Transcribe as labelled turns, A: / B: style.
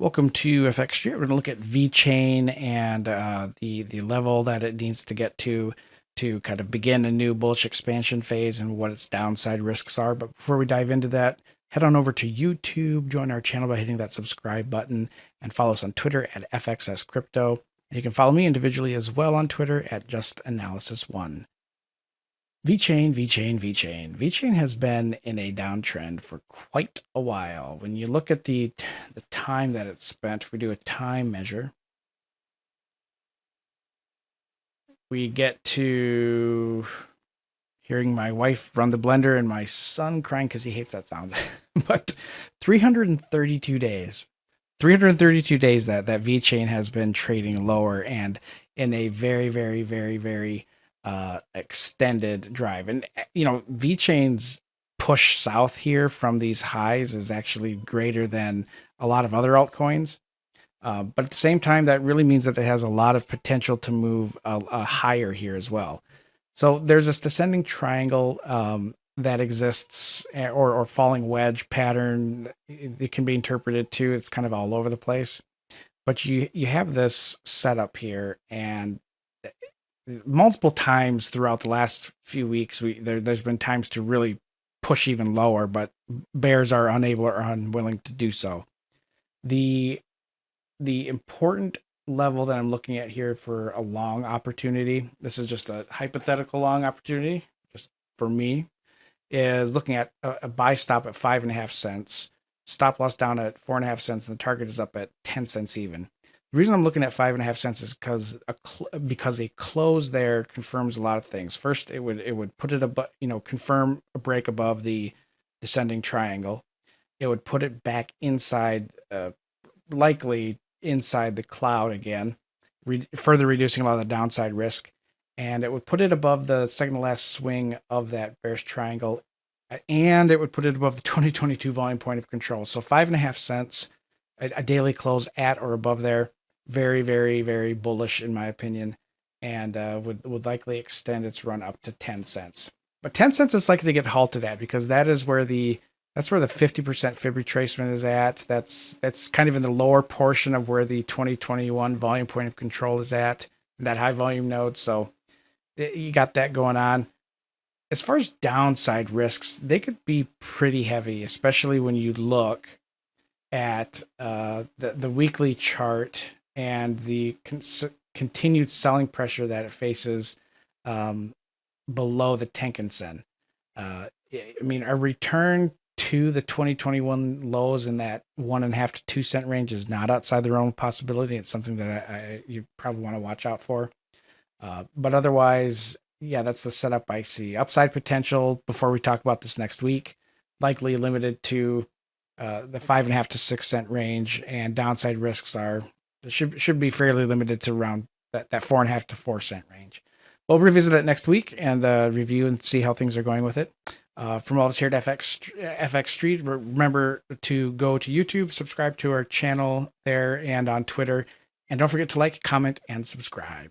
A: Welcome to FX Street. We're going to look at VeChain and the level that it needs to get to kind of begin a new bullish expansion phase and what its downside risks are. But before we dive into that, head on over to YouTube, join our channel by hitting that subscribe button, and follow us on Twitter at FXS Crypto. And you can follow me individually as well on Twitter at JustAnalysisOne. VeChain, VeChain, VeChain. VeChain has been in a downtrend for quite a while. When you look at the time that it's spent, if we do a time measure, we get to hearing my wife run the blender and my son crying because he hates that sound. But 332 days. 332 days that VeChain has been trading lower and in a very, very, very, very extended drive. And VeChain's push south here from these highs is actually greater than a lot of other altcoins. But at the same time, that really means that it has a lot of potential to move higher here as well. So there's this descending triangle that exists, or falling wedge pattern. It can be interpreted too. It's kind of all over the place. But you have this setup here, and multiple times throughout the last few weeks, there's been times to really push even lower, but bears are unable or unwilling to do so. The important level that I'm looking at here for a long opportunity, this is just a hypothetical long opportunity, just for me, is looking at a buy stop at 5.5 cents, stop loss down at 4.5 cents, and the target is up at 10 cents even. The reason I'm looking at 5.5 cents is because a close there confirms a lot of things. First, it would put it above, confirm a break above the descending triangle. It would put it back inside, likely inside the cloud again, further reducing a lot of the downside risk. And it would put it above the second to last swing of that bearish triangle, and it would put it above the 2022 volume point of control. So 5.5 cents, a daily close at or above there. Very, very, very bullish in my opinion, and would likely extend its run up to 10 cents. But 10 cents is likely to get halted at, because that's where the 50% fib retracement is at. That's kind of in the lower portion of where the 2021 volume point of control is at, that high volume node. So you got that going on. As far as downside risks, they could be pretty heavy, especially when you look at the weekly chart and the continued selling pressure that it faces below the Tenkan-sen. I mean, a return to the 2021 lows in that 1.5 to 2 cent range is not outside the realm of possibility. It's something that you probably want to watch out for. But otherwise, yeah, that's the setup I see. Upside potential before we talk about this next week, likely limited to the 5.5 to 6 cent range, and downside risks should be fairly limited to around that 4.5 to 4 cent range. We'll revisit it next week and review and see how things are going with it. From all of us here at FX Street, remember to go to YouTube, subscribe to our channel there and on Twitter, and don't forget to like, comment, and subscribe.